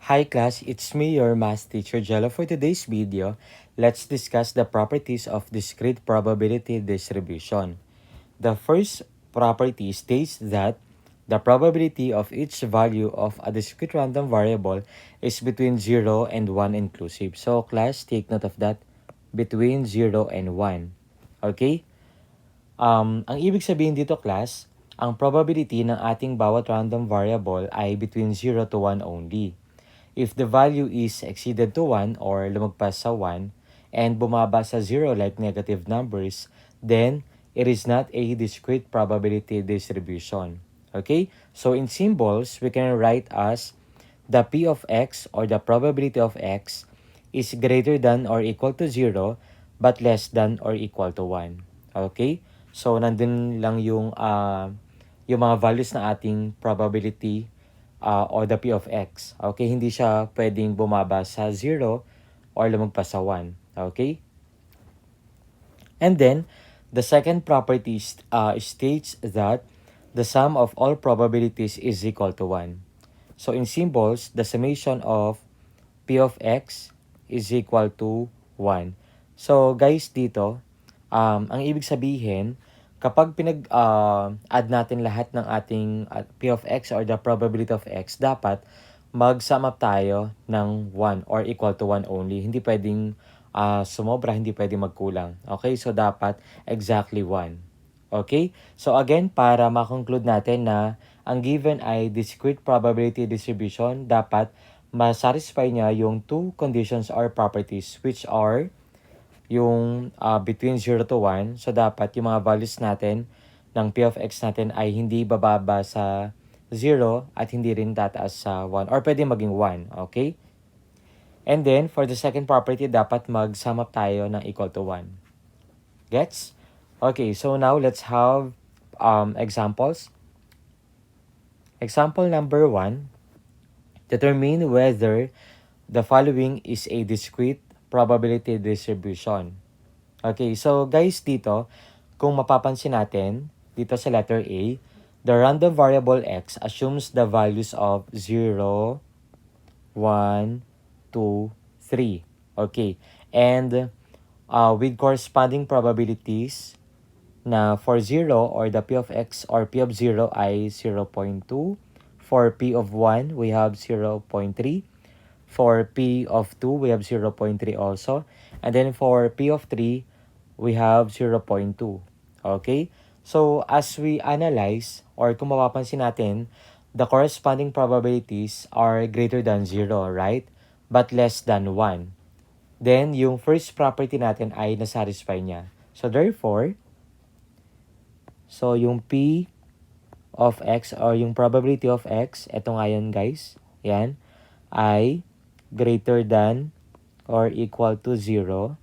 Hi class, it's me, your math teacher Jello. For today's video, let's discuss the properties of discrete probability distribution. The first property states that the probability of each value of a discrete random variable is between 0 and 1 inclusive. So class, take note of that, between 0 and 1. Okay? Ang ibig sabihin dito class, ang probability ng ating bawat random variable ay between 0 to 1 only. If the value is exceeded to 1 or lumagpas sa 1 and bumaba sa 0 like negative numbers, then it is not a discrete probability distribution. Okay? So in symbols, we can write as the P of X or the probability of X is greater than or equal to 0 but less than or equal to 1. Okay? So nandun lang yung mga values na ating probability or the P of X. Okay, hindi siya pwedeng bumaba sa 0 or lumagpas sa 1. Okay? And then, the second property states that the sum of all probabilities is equal to 1. So in symbols, the summation of P of X is equal to 1. So guys, dito, ang ibig sabihin, kapag add natin lahat ng ating P of X or the probability of X, dapat mag-sum up tayo ng 1 or equal to 1 only. Hindi pwedeng sumobra, hindi pwedeng magkulang. Okay, so dapat exactly 1. Okay, so again, para ma-conclude natin na ang given ay discrete probability distribution, dapat ma-satisfy niya yung two conditions or properties which are yung between 0 to 1. So, dapat yung mga values natin ng P of X natin ay hindi bababa sa 0 at hindi rin tataas sa 1 or pwede maging 1. Okay? And then, for the second property, dapat mag-sum up tayo ng equal to 1. Gets? Okay, so now let's have examples. Example number 1, determine whether the following is a discrete probability distribution. Okay, so guys dito, kung mapapansin natin, dito sa letter A, the random variable x assumes the values of 0, 1, 2, 3. Okay, and with corresponding probabilities na for 0 or the P of X or P of 0 ay 0.2. For P of 1, we have 0.3. For P of 2, we have 0.3 also. And then for P of 3, we have 0.2. Okay? So, as we analyze, or kung mapapansin natin, the corresponding probabilities are greater than 0, right? But less than 1. Then, yung first property natin ay nasatisfy niya. So, therefore, yung P of X or yung probability of X, eto nga yun guys, yan, ay greater than or equal to 0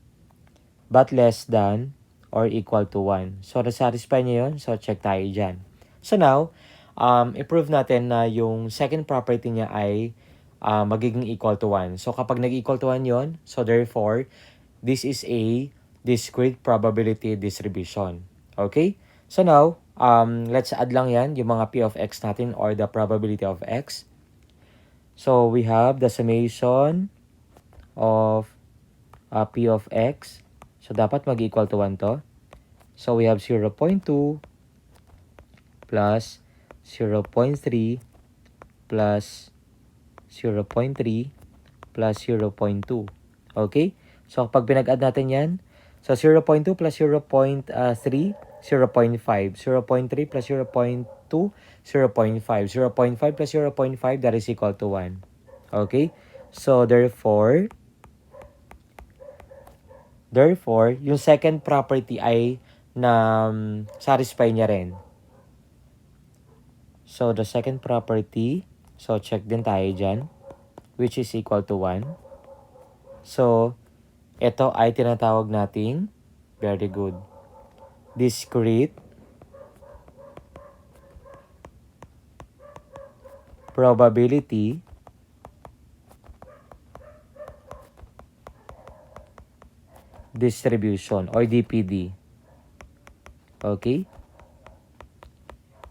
but less than or equal to 1. So, nasatisfy niya yun. So, check tayo dyan. So, now, i-prove natin na yung second property niya ay magiging equal to 1. So, kapag nag-equal to 1 yun, so therefore, this is a discrete probability distribution. Okay? So, now, let's add lang yan, yung mga P of X natin or the probability of X. So, we have the summation of P of X. So, dapat mag-equal to 1 to. So, we have 0.2 plus 0.3 plus 0.3 plus 0.2. Okay? So, pag pinag-add natin yan, so 0.2 plus 0.3, 0.5. 0.3 plus 0.2, 0.5. 0.5 plus 0.5, that is equal to 1. Okay? So, therefore, yung second property ay na satisfy niya rin. So, the second property, so check din tayo dyan, which is equal to 1. So, ito ay tinatawag nating, very good, discrete probability distribution or DPD. Okay?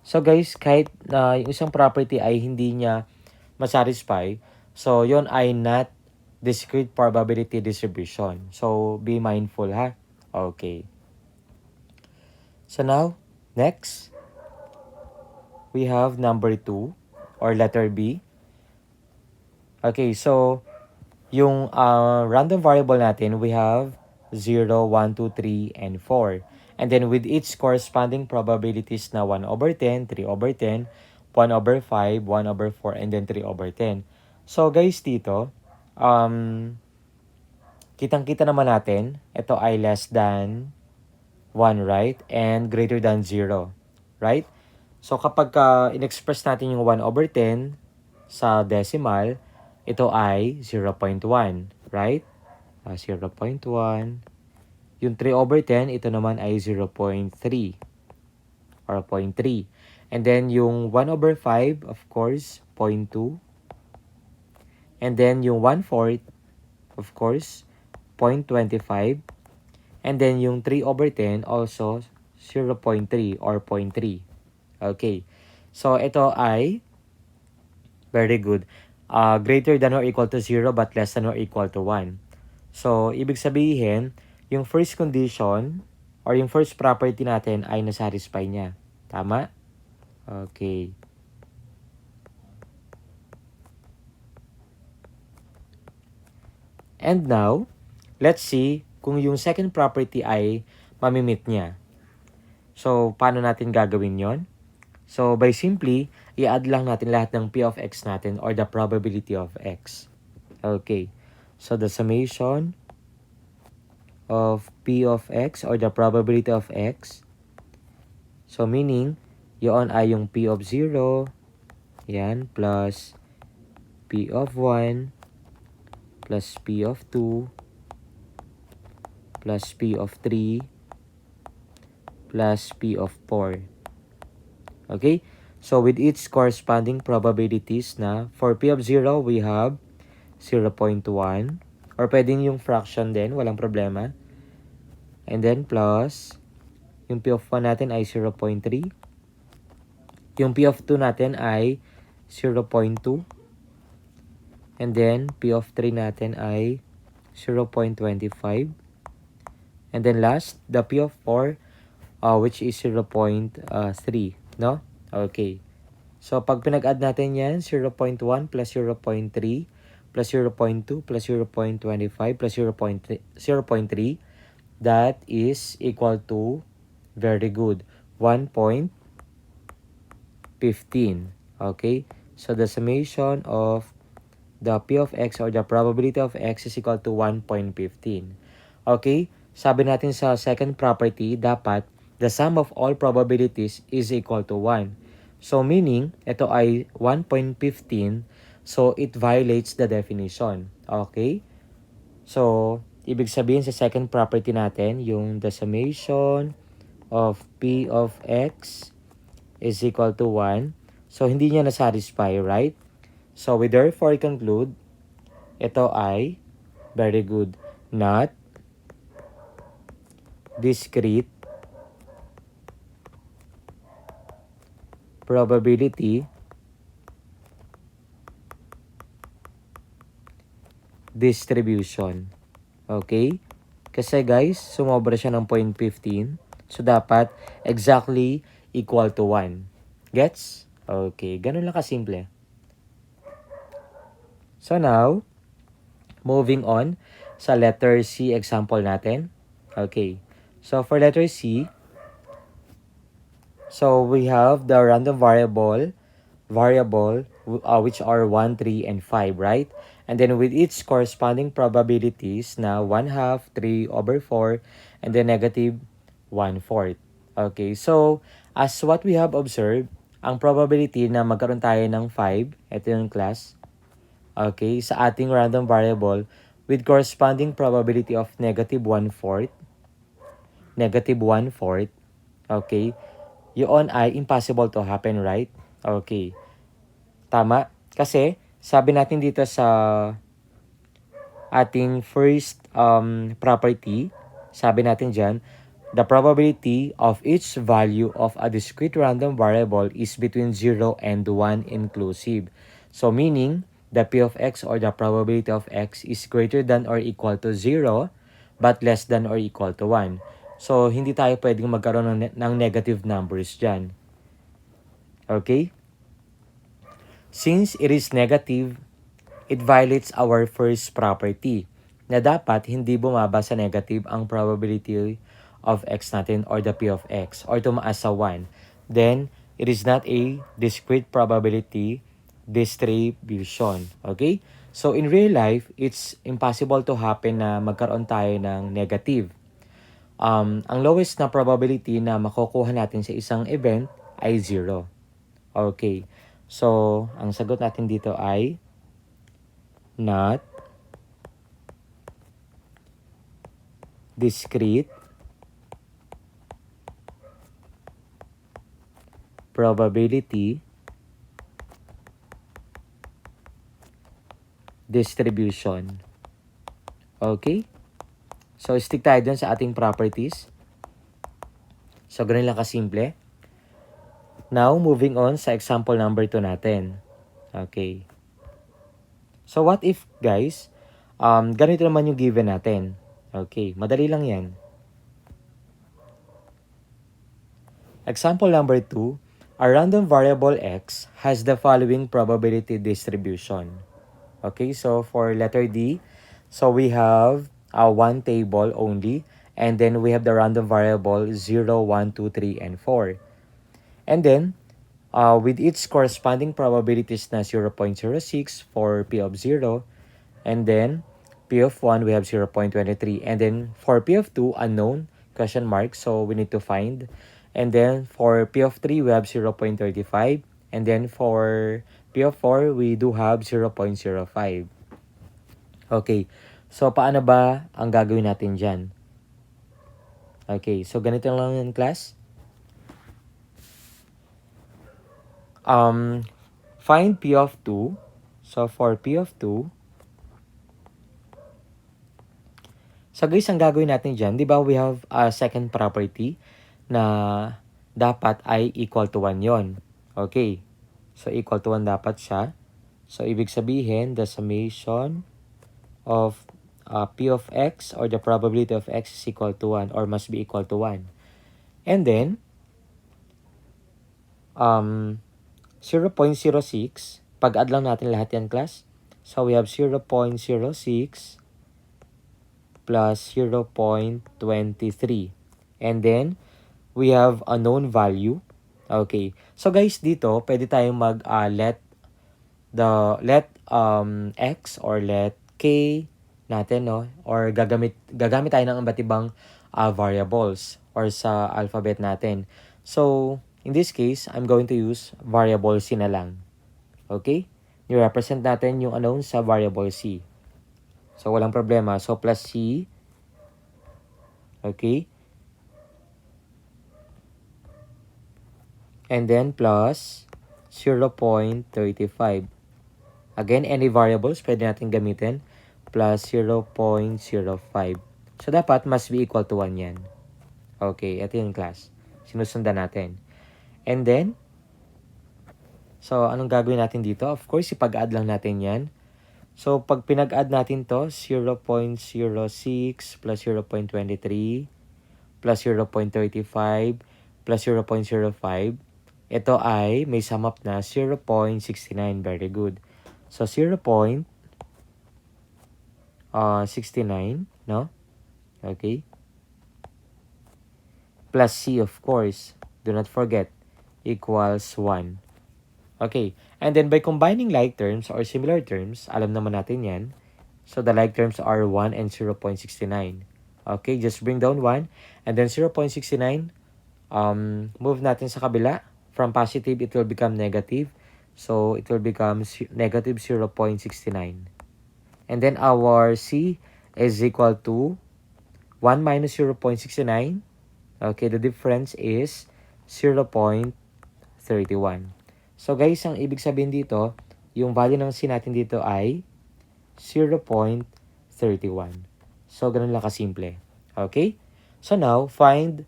So guys, kahit yung isang property ay hindi niya masatisfy, So, yon ay not discrete probability distribution. So, be mindful ha. Okay. So now, next, we have number 2 or letter B. Okay, so yung random variable natin, we have 0, 1, 2, 3, and 4. And then with each corresponding probabilities na 1 over 10, 3 over 10, 1 over 5, 1 over 4, and then 3 over 10. So guys, dito, kitang-kita naman natin, ito ay less than 1, right? And greater than 0, right? So kapag in-express natin yung 1 over 10 sa decimal, ito ay 0.1, right? 0.1. Yung 3 over 10, ito naman ay 0.3 or 0.3. And then yung 1 over 5, of course, 0.2. And then yung 1/4, of course, 0.25. And then yung 3 over 10, also 0.3 or 0.3. Okay. So ito ay very good. Greater than or equal to 0 but less than or equal to 1. So, ibig sabihin, yung first condition or yung first property natin ay nasatisfy niya. Tama? Okay. And now, let's see kung yung second property ay mamimit niya. So, paano natin gagawin yon? So, by simply, i-add lang natin lahat ng P of X natin or the probability of X. Okay. So, the summation of P of X or the probability of X. So, meaning, yun ay yung P of 0, yan, plus P of 1, plus P of 2, plus P of 3, plus P of 4. Okay? So, with each corresponding probabilities na, for P of 0, we have 0.1. Or pwedeng yung fraction din, walang problema. And then, plus, yung P of 1 natin ay 0.3. Yung P of 2 natin ay 0.2. And then, P of 3 natin ay 0.25. And then last, the P of 4, which is 0.3. No? Okay. So, pag pinag-add natin yan, 0.1 plus 0.3 plus 0.2 plus 0.25 plus 0.3, that is equal to, very good, 1.15. Okay? So, the summation of the P of X or the probability of X is equal to 1.15. Okay? Sabi natin sa second property, dapat the sum of all probabilities is equal to 1. So, meaning, ito ay 1.15, so it violates the definition. Okay? So, ibig sabihin sa second property natin, yung the summation of P of X is equal to 1. So, hindi niya na-satisfy, right? So, we therefore conclude, ito ay, very good, not discrete probability distribution. Okay? Kasi guys, sumobra siya ng 0.15. So, dapat exactly equal to 1. Gets? Okay. Ganun lang kasimple. So, now, moving on sa letter C example natin. Okay. So, for letter C, so we have the random variable which are 1, 3, and 5, right? And then with each corresponding probabilities na 1/2, 3 over 4, and then negative 1/4. Okay, so as what we have observed, ang probability na magkaroon tayo ng 5, ito yung class, okay, sa ating random variable with corresponding probability of negative 1/4, okay, yun ay impossible to happen, right? Okay. Tama? Kasi, sabi natin dito sa ating first property, sabi natin dyan, the probability of each value of a discrete random variable is between 0 and 1 inclusive. So, meaning, the p of x or the probability of x is greater than or equal to 0 but less than or equal to 1. So, hindi tayo pwedeng magkaroon ng negative numbers dyan. Okay? Since it is negative, it violates our first property na dapat hindi bumaba sa negative ang probability of x natin or the p of x or tumaas sa 1. Then, it is not a discrete probability distribution. Okay? So, in real life, it's impossible to happen na magkaroon tayo ng negative. Ang lowest na probability na makukuha natin sa isang event ay 0. Okay. So, ang sagot natin dito ay not discrete probability distribution. Okay? So, stick tayo dun sa ating properties. So, ganun lang kasimple. Now, moving on sa example number 2 natin. Okay. So, what if, guys, ganito naman yung given natin. Okay, madali lang yan. Example number 2, a random variable x has the following probability distribution. Okay, so for letter D, so we have one table only, and then we have the random variable 0, 1, 2, 3, and 4. And then, with its corresponding probabilities na 0.06 for P of 0, and then P of 1, we have 0.23. And then for P of 2, unknown, question mark, so we need to find. And then for P of 3, we have 0.35. And then for P of 4, we do have 0.05. Okay, so paano ba ang gagawin natin dyan? Okay, so ganito lang yung class. Find P of 2. So for P of 2, so guys, ang gagawin natin dyan, di ba we have a second property na dapat ay equal to 1 yon. Okay. So equal to 1 dapat siya. So ibig sabihin, the summation of P of x or the probability of x is equal to 1 or must be equal to 1. And then, 0.06, pag-add lang natin lahat yan, class. So we have 0.06 plus 0.23. And then, we have a known value. Okay. So guys, dito, pwede tayong let x or let k natin, no? Or gagamit tayo ng iba't ibang variables or sa alphabet natin. So, in this case, I'm going to use variable c na lang. Okay? I-represent natin yung unknown sa variable c. So, walang problema. So, plus c. Okay? And then, plus 0.35. Again, any variables pwede natin gamitin. Plus 0.05. So, dapat must be equal to 1 yan. Okay, ito yung class. Sinusundan natin. And then, so, anong gagawin natin dito? Of course, ipag-add lang natin yan. So, pag pinag-add natin to, 0.06 plus 0.23 plus 0.35 plus 0.05, ito ay may sum up na 0.69. Very good. So, 0.69, no? Okay. Plus C, of course. Do not forget. Equals 1. Okay. And then by combining like terms or similar terms, alam naman natin yan. So the like terms are 1 and 0.69. Okay, just bring down 1. And then 0.69, move natin sa kabila. From positive, it will become negative. So it will become negative 0.69. And then our C is equal to 1 minus 0.69. Okay, the difference is 0.31. So guys, ang ibig sabihin dito, yung value ng C natin dito ay 0.31. So, ganun lang kasimple. Okay? So now, find,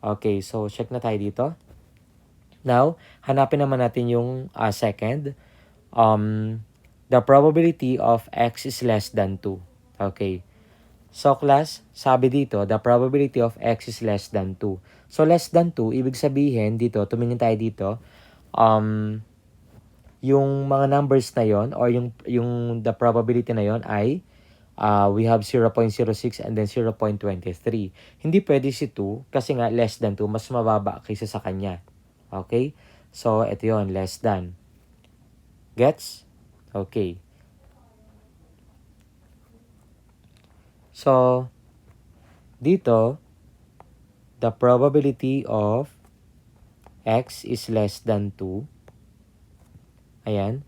okay, so check na tayo dito. Now, hanapin naman natin yung second. the probability of x is less than 2. Okay. So class, sabi dito, the probability of x is less than 2. So less than 2, ibig sabihin dito, tumingin tayo dito, yung mga numbers na yon or yung the probability na yon ay we have 0.06 and then 0.23. Hindi pwede si 2 kasi nga less than 2, mas mababa kaysa sa kanya. Okay? So, ito yon less than. Gets? Okay. So, dito, the probability of x is less than 2. Ayan.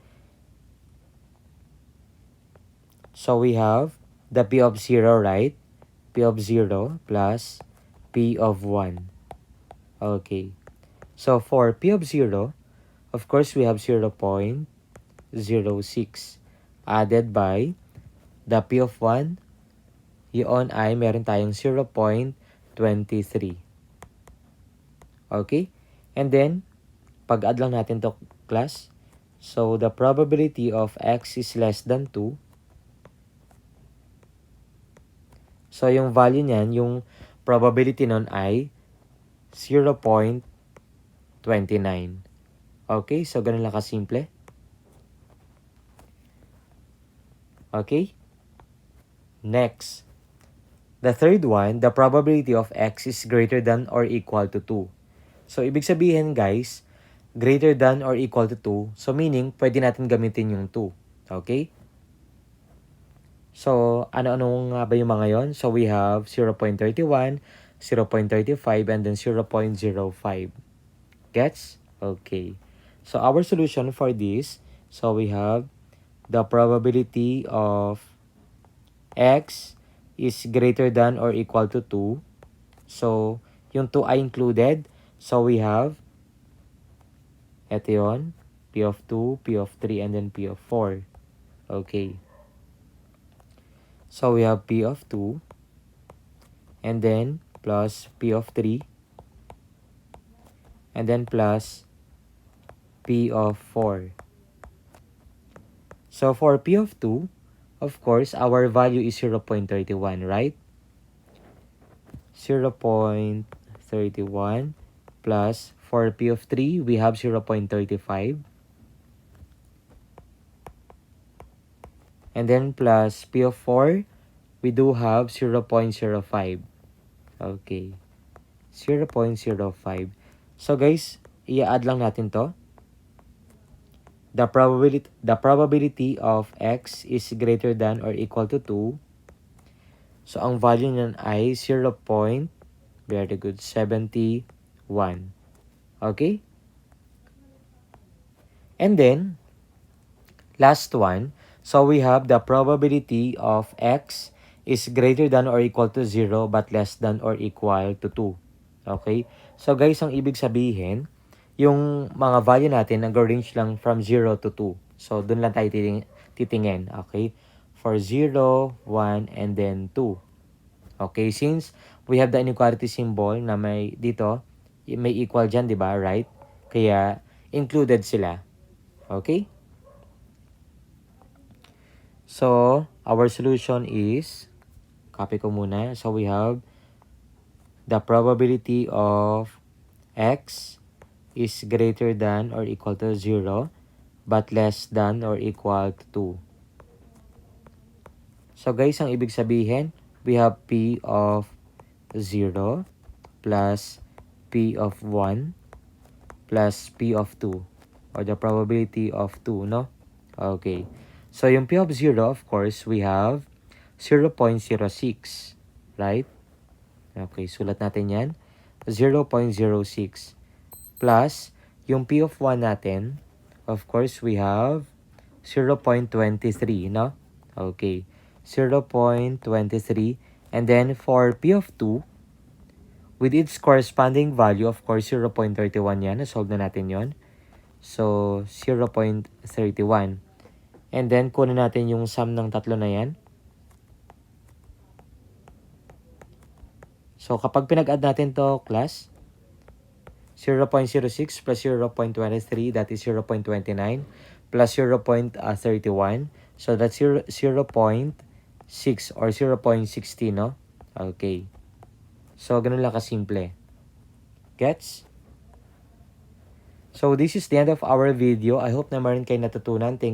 So, we have the p of 0, right? P of 0 plus p of 1. Okay. So, for p of 0, of course, we have 0.06 added by the p of 1. Yun ay meron tayong 0.23. Okay? And then, pag-add lang natin to class. So, the probability of x is less than 2. So, yung value niyan, yung probability nun ay 0.29. Okay? So, ganun lang kasimple. Okay? Next. The third one, the probability of x is greater than or equal to 2. So, ibig sabihin guys, greater than or equal to 2. So, meaning, pwede natin gamitin yung 2. Okay? So, ano-ano nga ba yung mga yon? So, we have 0.31, 0.35, and then 0.05. Gets? Okay. So, our solution for this, so we have the probability of x is greater than or equal to 2. So, yung 2 ay included. So, we have, eto yun, P of 2, P of 3, and then P of 4. Okay. So, we have P of 2, and then plus P of 3, and then plus P of 4. So, for P of 2, of course, our value is 0.31, right? 0.31 plus for P of 3, we have 0.35. And then plus P of 4, we do have 0.05. Okay. 0.05. So guys, i-add lang natin to. The probability of x is greater than or equal to 2. So ang value niyan ay 0.71. Okay? And then last one, so we have the probability of x is greater than or equal to 0 but less than or equal to 2. Okay? So guys, ang ibig sabihin, yung mga value natin nag-range lang from 0 to 2. So dun lang tayo titingin. Okay? For 0, 1, and then 2. Okay? Since we have the inequality symbol na may dito, may equal dyan, di ba? Right? Kaya included sila. Okay? So, our solution is, copy ko muna. So, we have the probability of x is greater than or equal to 0 but less than or equal to 2. So, guys, ang ibig sabihin, we have P of 0 plus P of 1 plus P of 2 or the probability of 2, no? Okay. So, yung P of 0, of course, we have 0.06, right? Okay, sulat natin yan. 0.06 plus yung P of 1 natin, of course, we have 0.23, no? Okay, 0.23. And then, for P of 2, with its corresponding value, of course, 0.31 yan. Nasolve na natin yon. So, 0.31. And then, kunin natin yung sum ng tatlo na yan. So, kapag pinag-add natin to class, 0.06 plus 0.23, that is 0.29, plus 0.31. So that's 0.6 or 0.16, no? Okay. So, ganun lang kasimple. Gets? So, this is the end of our video. I hope na meron kayo natutunan. Thank